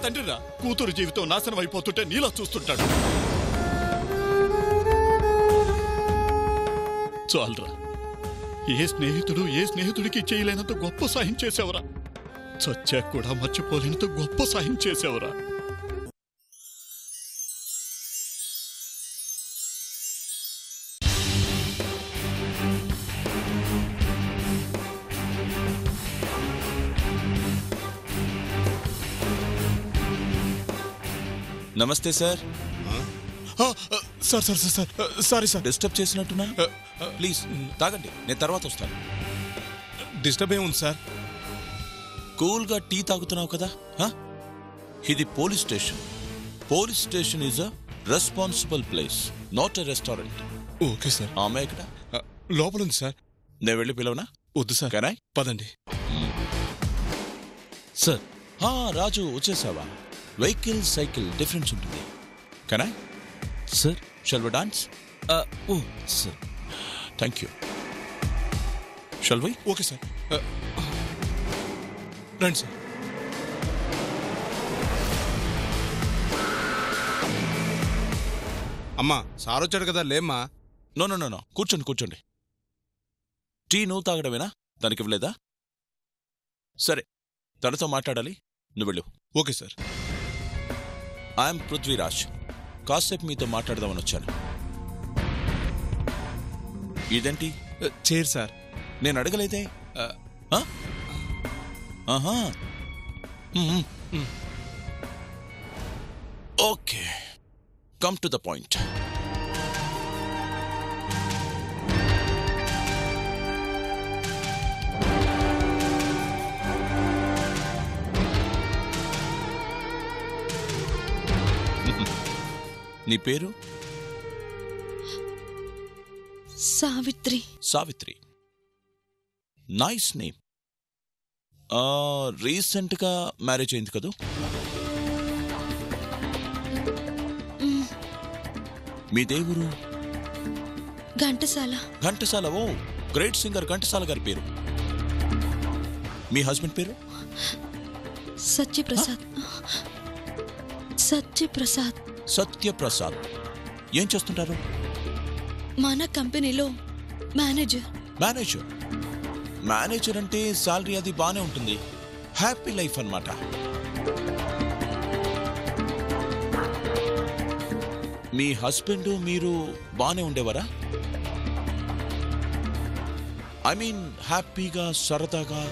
తండ్రిరా. కూతురు జీవితం నాశనం అయిపోతుంటే నీలా చూస్తుంటాడు. చాలరా. ఏ స్నేహితుడికి చేయలేనంత గొప్ప సాయం చేసావురా. చచ్చాక కూడా మర్చిపోలేనంత గొప్ప సాయం చేసావురా. నమస్తే sir. Sir sir sir sorry sir, disturb చేసినట్టున్నాను. ప్లీజ్ తాగండి, నేను తర్వాత వస్తాను. డిస్టర్బ్ ఏముంది సార్? కూల్గా టీ తాగుతున్నావు కదా. ఇది police station. Police station is a responsible place, not a restaurant. Okay sir. ఆమె ఇక్కడ లోపల ఉంది సార్. నేను వెళ్ళి పిలవనా? వద్దు సార్. కెనాయ్? పదండి సార్. రాజు వచ్చేసావా? వెహికల్ సైకిల్ డిఫరెన్స్ ఉంటుంది. Can I? Sir. Shall we dance? Oh sir, thank you. Shall we? Okay sir. రండి సార్. అమ్మా సార్ వచ్చాడు కదా, లేమ్మా. నో నో నో నో, కూర్చోండి. టీ నువ్వు తాగడమేనా? దానికి ఇవ్వలేదా? సరే, తనతో మాట్లాడాలి, నువ్వు వెళ్ళు. Okay sir. ఐఎమ్ పృథ్వీరాజ్. కాసేపు మీతో మాట్లాడదామని వచ్చాను. ఇదేంటి? Chair sir. నేను అడగలేదే. ఆహా. Okay, come to the point. నీ పేరు? సావిత్రి. Savitri, nice name. రీసెంట్గా మ్యారేజ్ అయింది కదా? మీ దేవురు? Ghantasala. Ghantasala. Oh great singer Ghantasala గారి పేరు. మీ హస్బెండ్ పేరు? సత్యప్రసాద్. సత్యప్రసాద్. సత్యప్రసాద్. ఏం చేస్తుంటారు? మన కంపెనీలో మేనేజర్. మేనేజర్. మేనేజర్ అంటే శాలరీ అది బానే ఉంటుంది. హ్యాపీ లైఫ్ అన్నమాట. మీ హస్బెండ్ మీరు బానే ఉండేవారా? ఐ మీన్ హ్యాపీగా, సరదాగా.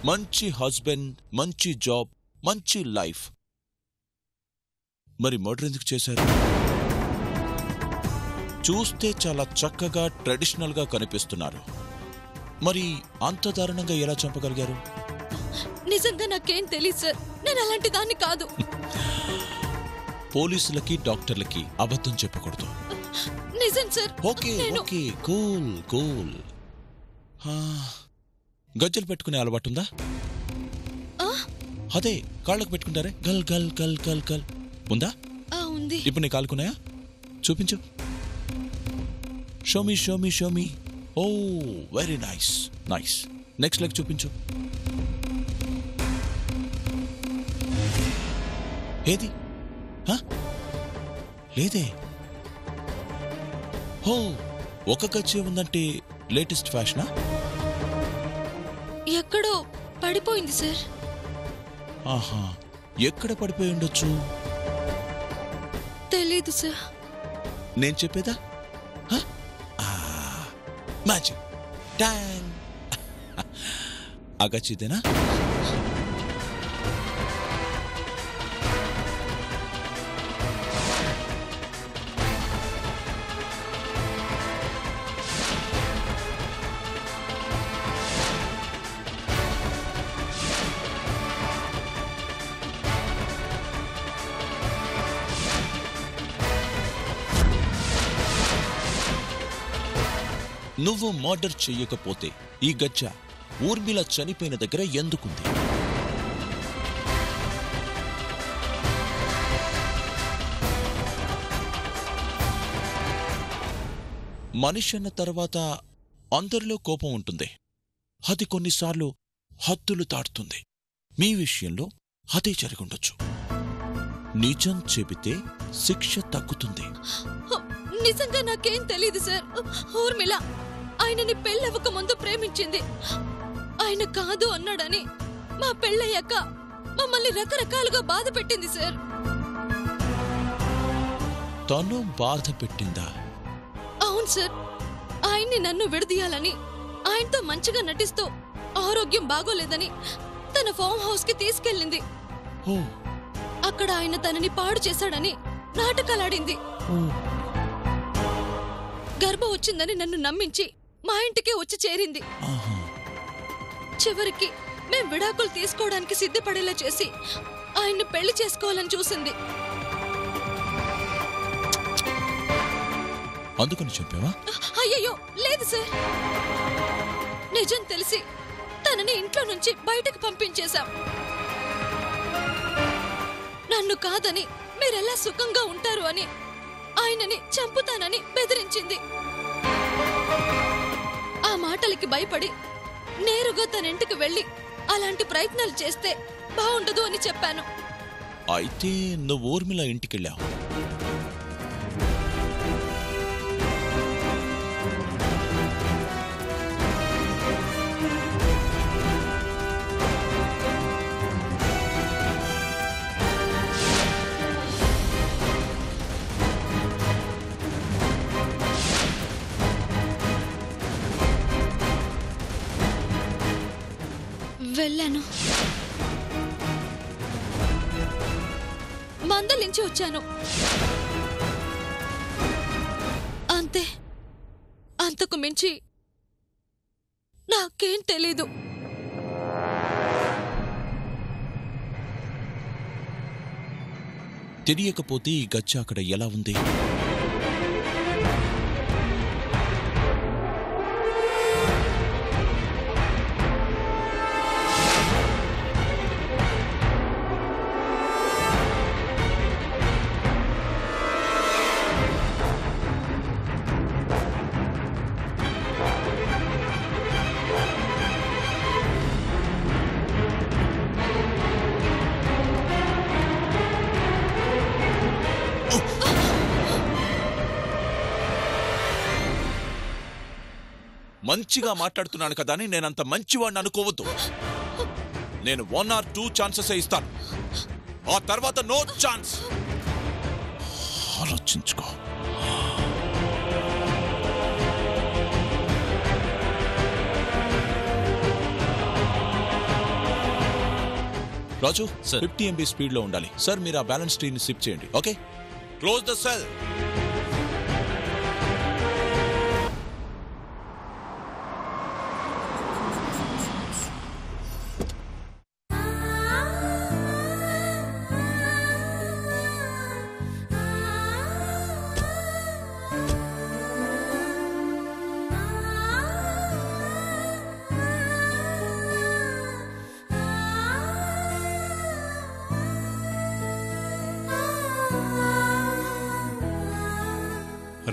మంచి హస్బెండ్, మంచి జాబ్, మంచి లైఫ్. మరి మర్డర్ ఎందుకు చేశారు? చూస్తే చాలా చక్కగా ట్రెడిషనల్ గా కనిపిస్తున్నారు. మరి అంత దారుణంగా ఎలా చంపగలిగారు? నిజంగా నాకేం తెలియదు సార్, నేను అలాంటి దాన్ని కాదు. పోలీసులకి డాక్టర్లకి అబద్ధం చెప్పకూడదు. నిజం sir. Okay okay, cool cool. గజ్జలు పెట్టుకునే అలవాటుందా? అదే కాళ్ళకు పెట్టుకుంటారే, గల్ గల్ గల్ గల్ గల్ ఉందా? ఉంది. ఇప్పుడు నీ కాలుకున్నాయా? చూపించు. Show me show me show me. Oh very nice nice. Next leg చూపించు. ఏది? లేదే. హో, ఒక గచ్చే ఉందంటే లేటెస్ట్ ఫ్యాషనా? ఎక్కడో పడిపోయింది సార్. ఆహా, ఎక్కడ పడిపోయి ఉండొచ్చు? తెలీదు సార్. నేను చెప్పేదా? మ్యాజిక్. ట్యాంగ్. అగచ్చిదేనా? నువ్వు మర్డర్ చెయ్యకపోతే ఈ గజ్జ ఊర్మిళ చనిపోయిన దగ్గర ఎందుకుంది? మనిషి అన్న తర్వాత అందరిలో కోపం ఉంటుంది. అది కొన్నిసార్లు హద్దులు దాటుతుంది. మీ విషయంలో అదే జరుగుండొచ్చు. నిజం చెబితే శిక్ష తగ్గుతుంది. నిజంగా నాకేం తెలీదు సార్. ఊర్మిళ ఆయనని పెళ్ళవక ముందు ప్రేమించింది. ఆయన కాదు అన్నాడని మా పెళ్ళయ్యాక మమ్మల్ని రకరకాలుగా బాధ పెట్టింది సార్. తను బాధ పెట్టిందా? అవును సార్. ఆయన్ని నన్ను విడదీయాలని, ఆయనతో మంచిగా నటిస్తూ ఆరోగ్యం బాగోలేదని తన ఫామ్ హౌస్ కి తీసుకెళ్ళింది. ఓ అక్కడ ఆయన తనని పాడు చేశాడని నాటకాలాడింది. గర్భం వచ్చిందని నన్ను నమ్మించి మా ఇంటికే వచ్చి చేరింది. ఆహా. చివరికి మేం విడాకులు తీసుకోవడానికి సిద్ధపడేలా చేసి ఆయన్ని పెళ్లి చేసుకోవాలని చూసింది. అందుకని చెప్పావా? అయ్యయ్యో లేదు సార్. నిజం తెలిసి తనని ఇంట్లో నుంచి బయటకు పంపించేశాం. నన్ను కాదని మీరెలా సుఖంగా ఉంటారు అని ఆయనని చంపుతానని బెదిరించింది. ఆ మాటలకి భయపడి నేరుగా తన ఇంటికి వెళ్లి అలాంటి ప్రయత్నాలు చేస్తే బాగుండదు అని చెప్పాను. అయితే నువ్వు ఊర్మిళ ఇంటికెళ్ళావు. వెళ్ళాను. మందలించి వచ్చాను. అంతే. అంతకు మించి నాకేం తెలీదు. తెలియకపోతే ఈ గచ్చ అక్కడ ఎలా ఉంది? మంచిగా మాట్లాడుతున్నాను కదా అని నేనంత మంచివాడిని అనుకోవద్దు. నేను 1 or 2 ఛాన్సెస్ ఇస్తాను. ఆ తర్వాత నో ఛాన్స్. ఆలోచించుకో. రాజు, 50 MB స్పీడ్ లో ఉండాలి. సార్ మీరు ఆ బ్యాలెన్స్ ట్రీని సిప్ చేయండి. Okay, close the cell.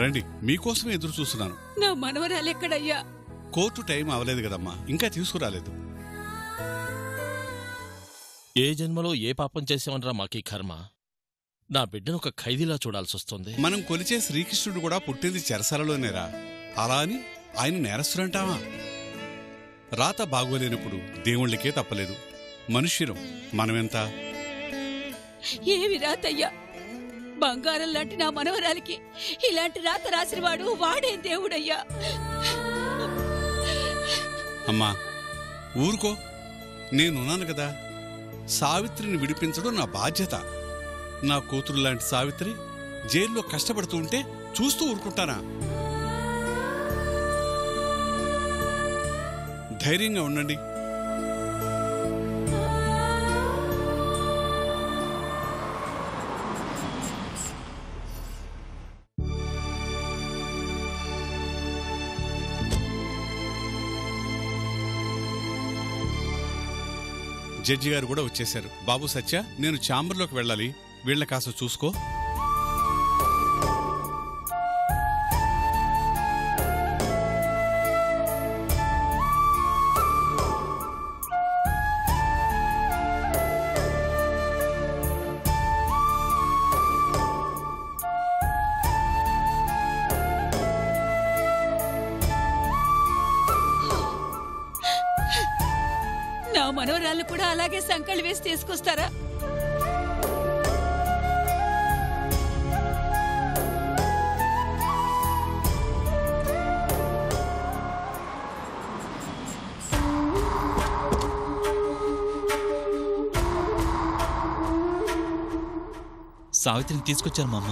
రండి, మీకోసమే ఎదురు చూస్తున్నాను. నా మనవరాలెక్కడయ్యా? కోర్టు టైం అవలేదు కదమ్మా, ఇంకా తీసుకురాలేదు. ఏ జన్మలో ఏ పాపం చేసామనరా మాకీ కర్మ? నా బిడ్డను ఒక ఖైదీలా చూడాల్సొస్తుంది. మనం కొలిచే శ్రీకృష్ణుడు కూడా పుట్టింది చెరసాలలోనేరా. అలా అని ఆయన నేరస్తుడంటావా? రాత బాగోలేనప్పుడు దేవుళ్ళకే తప్పలేదు. మనుష్యులం మనమెంత? ఏమి రాతయ్యా? బంగారం లాంటి నా మనవరాలికి ఇలాంటి రాత రాసినవాడు వాడే దేవుడయ్యా. అమ్మా ఊరుకో, నేనున్నాను కదా. సావిత్రిని విడిపించడం నా బాధ్యత. నా కూతురు లాంటి సావిత్రి జైల్లో కష్టపడుతూ ఉంటే చూస్తూ ఊరుకుంటానా? ధైర్యంగా ఉండండి. జడ్జి గారు కూడా వచ్చేశారు. బాబు సత్య, నేను ఛాంబర్లోకి వెళ్ళాలి. వీళ్ళ కాస్త చూసుకో. మనవరాళ్ళు కూడా అలాగే సంకళ్ళు వేసి తీసుకొస్తారా? సావిత్రిని తీసుకొచ్చాను మామ.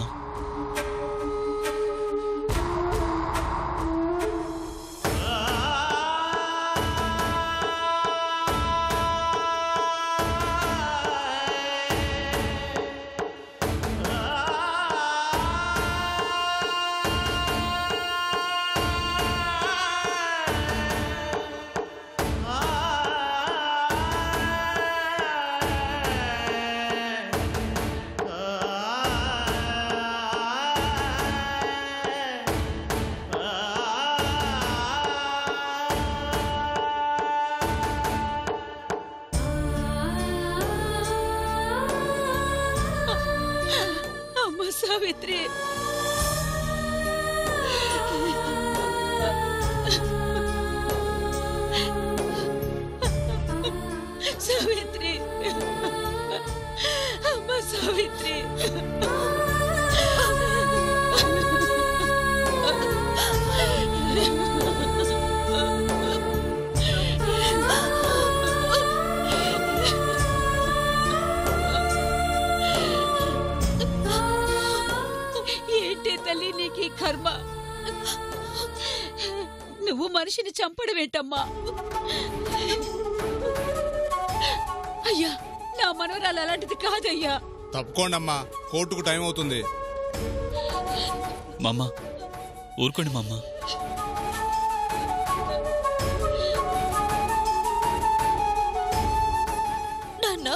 సావిత్రి, సావిత్రి, అమ్మ సావిత్రి. తల్లి నీకు ఈ కర్మ. నువ్వు మనిషిని చంపడమేంటమ్మా? అయ్యా, నా మనవరాలు అలాంటిది కాదయ్యా. తప్పుకోండమ్మా, కోర్టుకు టైం అవుతుంది. మామ ఊరుకోండి మామ. నాన్న,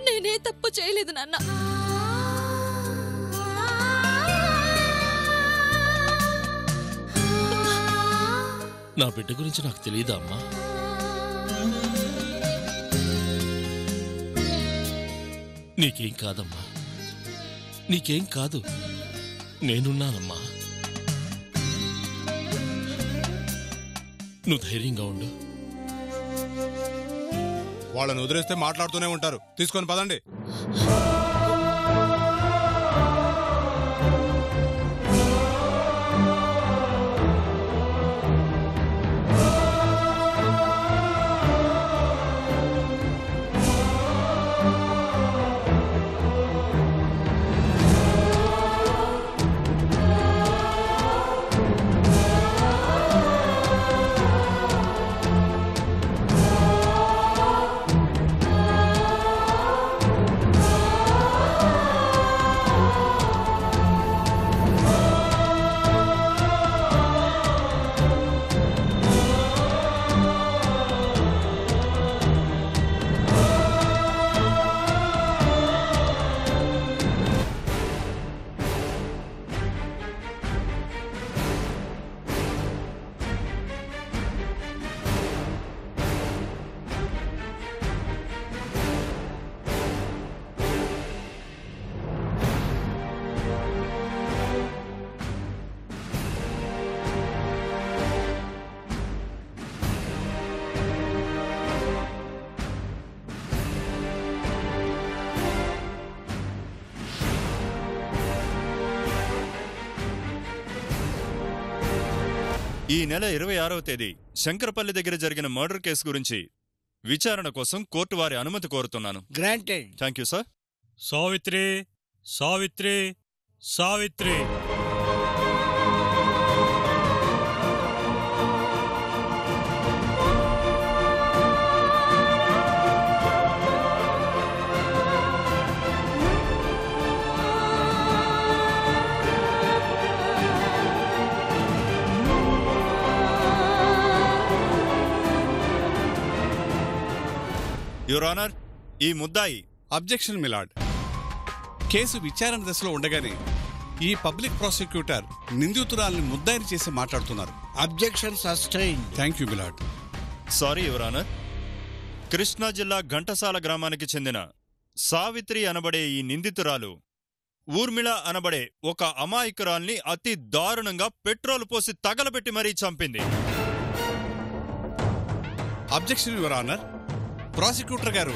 నేనే తప్పు చేయలేదు నాన్న. నా బిడ్డ గురించి నాకు తెలియదా అమ్మా? నీకేం కాదమ్మా, నీకేం కాదు, నేనున్నానమ్మా. నువ్వు ధైర్యంగా ఉండు. వాళ్ళని వదిలేస్తే మాట్లాడుతూనే ఉంటారు. తీసుకొని పదండి. ఈ నెల 26వ తేదీ శంకరపల్లి దగ్గర జరిగిన మర్డర్ కేసు గురించి విచారణ కోసం కోర్టు వారి అనుమతి కోరుతున్నాను. Granted. Thank you sir. Savitri, Savitri, Savitri. Your honour, ఈ ముద్దాయి. Objection milord. కేసు విచారణ దశలో ఉండగానే ఈ పబ్లిక్ ప్రాసిక్యూటర్ నిందితురాల్ని ముద్దాయిని చేసి మాట్లాడుతున్నారు. Objection sustained. Thank you milord. Sorry your honour. Krishna జిల్లా ఘంటసాల గ్రామానికి చెందిన సావిత్రి అనబడే ఈ నిందితురాలు ఊర్మిళ అనబడే ఒక అమాయకురాల్ని అతి దారుణంగా పెట్రోల్ పోసి తగలబెట్టి మరీ చంపింది. Objection your honour. ప్రాసిక్యూటర్ గారు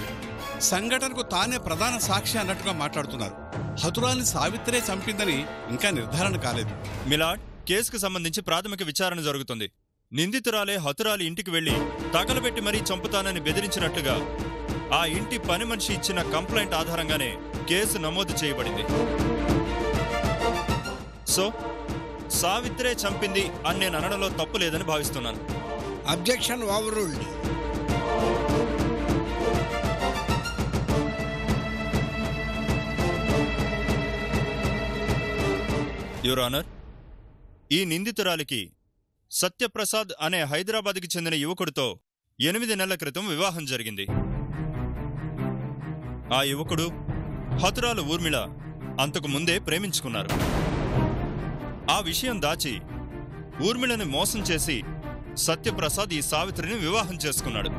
సంఘటనకు తానే ప్రధాన సాక్షి అన్నట్టుగా మాట్లాడుతున్నారు. హతురాల్ని సావిత్రే చంపిందని ఇంకా నిర్ధారణ కాలేదు. మిలాడ్, కేసుకు సంబంధించి ప్రాథమిక విచారణ జరుగుతుంది. నిందితురాలే హతురాలి ఇంటికి వెళ్లి తగలబెట్టి మరీ చంపుతానని బెదిరించినట్లుగా ఆ ఇంటి పని మనిషి ఇచ్చిన కంప్లైంట్ ఆధారంగానే కేసు నమోదు చేయబడింది. సో సావిత్రే చంపింది అని నేను అనడంలో తప్పు లేదని భావిస్తున్నాను. అబ్జెక్షన్ ఓవర్రూల్డ్. యువర్ ఆనర్, ఈ నిందితురాలికి సత్యప్రసాద్ అనే హైదరాబాద్కి చెందిన యువకుడితో 8 నెలల క్రితం వివాహం జరిగింది. ఆ యువకుడు హతురాలు ఊర్మిళ అంతకు ముందే ప్రేమించుకున్నారు. ఆ విషయం దాచి ఊర్మిళని మోసం చేసి సత్యప్రసాద్ ఈ సావిత్రిని వివాహం చేసుకున్నాడు.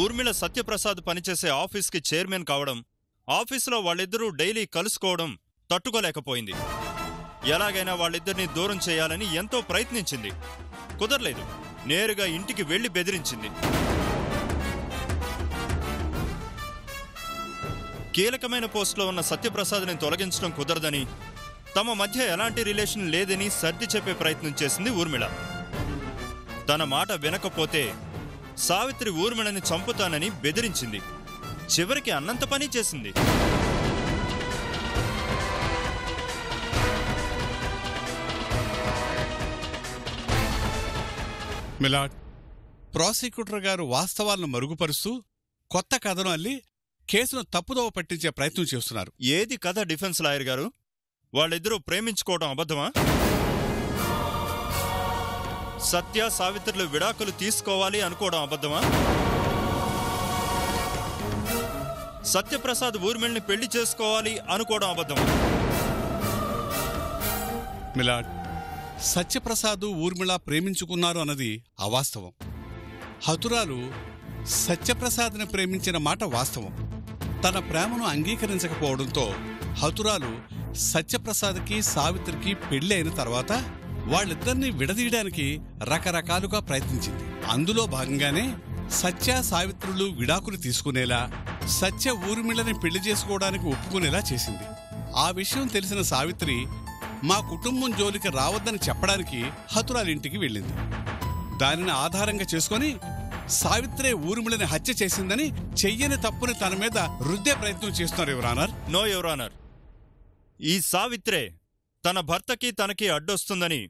ఊర్మిళ సత్యప్రసాద్ పనిచేసే ఆఫీస్కి చైర్మన్ కావడం, ఆఫీసులో వాళ్ళిద్దరూ డైలీ కలుసుకోవడం తట్టుకోలేకపోయింది. ఎలాగైనా వాళ్ళిద్దరినీ దూరం చేయాలని ఎంతో ప్రయత్నించింది. కుదరలేదు. నేరుగా ఇంటికి వెళ్లి బెదిరించింది. కీలకమైన పోస్టులో ఉన్న సత్యప్రసాద్ని తొలగించడం కుదరదని, తమ మధ్య ఎలాంటి రిలేషన్ లేదని సర్ది చెప్పే ప్రయత్నం చేసింది ఊర్మిళ. తన మాట వినకపోతే సావిత్రి ఊర్మిళని చంపుతానని బెదిరించింది. చివరికి అన్నంత పని చేసింది. మిలాడ్, ప్రాసిక్యూటర్ గారు వాస్తవాలను మరుగుపరుస్తూ కొత్త కథను అల్లి కేసును తప్పుదోవ పట్టించే ప్రయత్నం చేస్తున్నారు. ఏది కథ డిఫెన్స్ లాయర్ గారు? వాళ్ళిద్దరూ ప్రేమించుకోవడం అబద్ధమా? సత్య సావిత్రులు విడాకులు తీసుకోవాలి అనుకోవడం అబద్ధమా? సత్యప్రసాద్ ఊర్మిళని పెళ్లి చేసుకోవాలి అనుకోవడం అబద్ధమా? మిలాడ్, సత్యప్రసాద్ ఊర్మిళ ప్రేమించుకున్నారు అన్నది అవాస్తవం. హతురాలు సత్యప్రసాద్ని ప్రేమించిన మాట వాస్తవం. తన ప్రేమను అంగీకరించకపోవడంతో హతురాలు సత్యప్రసాద్కి సావిత్రికి పెళ్లి అయిన తర్వాత వాళ్ళిద్దరినీ విడదీయడానికి రకరకాలుగా ప్రయత్నించింది. అందులో భాగంగానే సత్య సావిత్రులు విడాకులు తీసుకునేలా, సత్య ఊర్మిళని పెళ్లి చేసుకోవడానికి ఒప్పుకునేలా చేసింది. ఆ విషయం తెలిసిన సావిత్రి మా కుటుంబం జోలికి రావద్దని చెప్పడానికి హతురాలింటికి వెళ్ళింది. దానిని ఆధారంగా చేసుకొని సావిత్రే ఊర్మిళని హత్య చేసిందని, చెయ్యని తప్పుని తన మీద రుద్దే ప్రయత్నం చేస్తున్నారు your honour. No your honour. ఈ సావిత్రే తన భర్తకి తనకి అడ్డొస్తుందని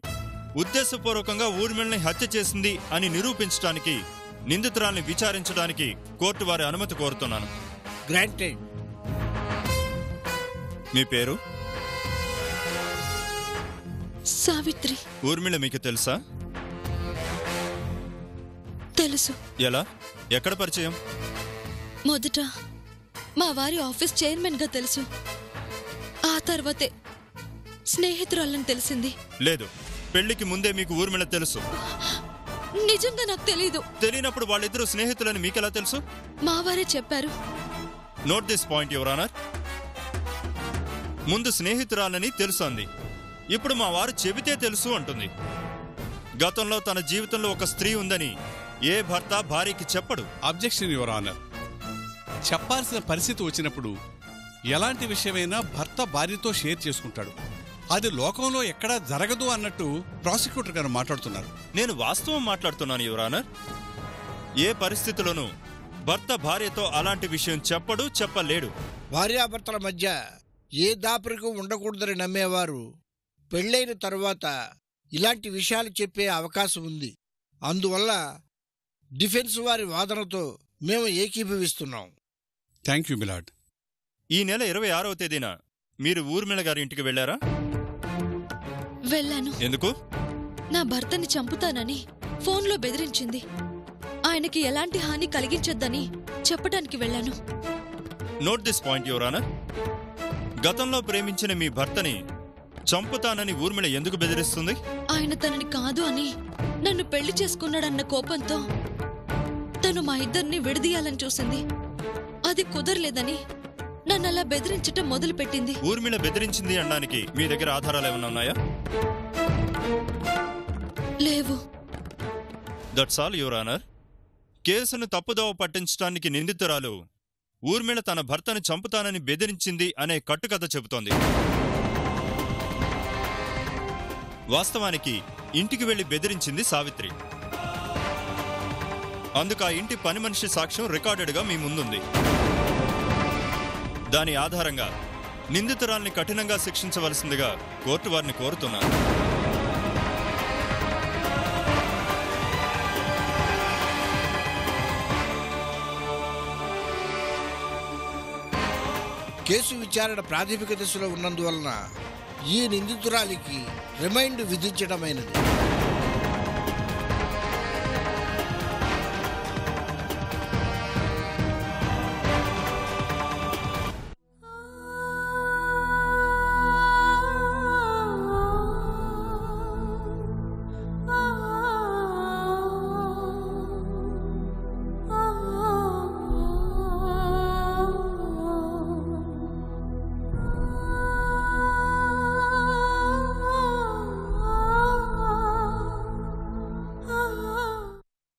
ఉద్దేశపూర్వకంగా ఊర్మిళని హత్య చేసింది అని నిరూపించడానికి నిందితురాల్ని విచారించడానికి కోర్టు వారి అనుమతి కోరుతున్నాను. గ్రాంటెడ్. మీ పేరు? సావిత్రి. ఊర్మిళ మీకు తెలుసా? తెలుసు. ఎలా? ఎక్కడ పరిచయం? మొదట మా వారి ఆఫీస్ చైర్మన్ గా తెలుసు. ఆ తర్వాతే స్నేహితురాలని తెలిసింది. లేదు, పెళ్లికి ముందే మీకు ఊర్మిళ తెలుసు. నిజంగా నాకు తెలీదు. తెలియనప్పుడు వాళ్ళిద్దరూ స్నేహితులని మీకెలా తెలుసు? మా వారే చెప్పారు. Note this point your honour. ముందు స్నేహితురాలని తెలుసు అంది, ఇప్పుడు మా వారు చెబితే తెలుసు అంటుంది. గతంలో తన జీవితంలో ఒక స్త్రీ ఉందని ఏ భర్త భార్యకి చెప్పడు. Objection your honour. చెప్పాల్సిన పరిస్థితి వచ్చినప్పుడు ఎలాంటి విషయమైనా భర్త భార్యతో షేర్ చేసుకుంటాడు. అది లోకంలో ఎక్కడా జరగదు అన్నట్టు ప్రాసిక్యూటర్ గారు మాట్లాడుతున్నారు. నేను వాస్తవం మాట్లాడుతున్నాను యువర్ ఆనర్. ఏ పరిస్థితిలోనూ భర్త భార్యతో అలాంటి విషయం చెప్పడు, చెప్పలేడు. భార్యాభర్తల మధ్య ఏ దాపరికం ఉండకూడదని నమ్మేవారు పెళ్ళైన తరువాత ఇలాంటి విషయాలు చెప్పే అవకాశం ఉంది. అందువల్ల డిఫెన్స్ వారి వాదనతో మేము ఏకీభవిస్తున్నాం. Thank you my lord. ఈ నెల 26వ తేదీన మీరు ఊర్మిళ గారి ఇంటికి వెళ్లారా? వెళ్ళాను. ఎందుకు? నా భర్తని చంపుతానని ఫోన్లో బెదిరించింది. ఆయనకి ఎలాంటి హాని కలిగించొద్దని చెప్పడానికి వెళ్ళాను. Note this point your honour. గతంలో ప్రేమించిన మీ భర్తని చంపుతానని ఊర్మిళ ఎందుకు బెదిరిస్తుంది? ఆయన తనని కాదు అని నన్ను పెళ్లి చేసుకున్నాడన్న కోపంతో తను మా ఇద్దరిని విడదీయాలని చూసింది. అది కుదరలేదని నన్ను అలా బెదిరించటం మొదలుపెట్టింది. ఊర్మిళ బెదిరించింది అనడానికి మీ దగ్గర ఆధారాలు ఏమైనా ఉన్నాయా? లేవు. That's all your honour. కేసును తప్పుదోవ పట్టించడానికి నిందితురాలు ఊర్మిళ తన భర్తను చంపుతానని బెదిరించింది అనే కట్టుకథ చెబుతోంది. వాస్తవానికి ఇంటికి వెళ్లి బెదిరించింది సావిత్రి. అందుకు ఆ ఇంటి పని మనిషి సాక్ష్యం రికార్డెడ్గా మీ ముందుంది. దాని ఆధారంగా నిందితురాల్ని కఠినంగా శిక్షించవలసిందిగా కోర్టు వారిని కోరుతున్నారు. కేసు విచారణ ప్రాథమిక దశలో ఉన్నందువలన ఈ నిందితురాలికి రిమైండ్ విధించడమైనది.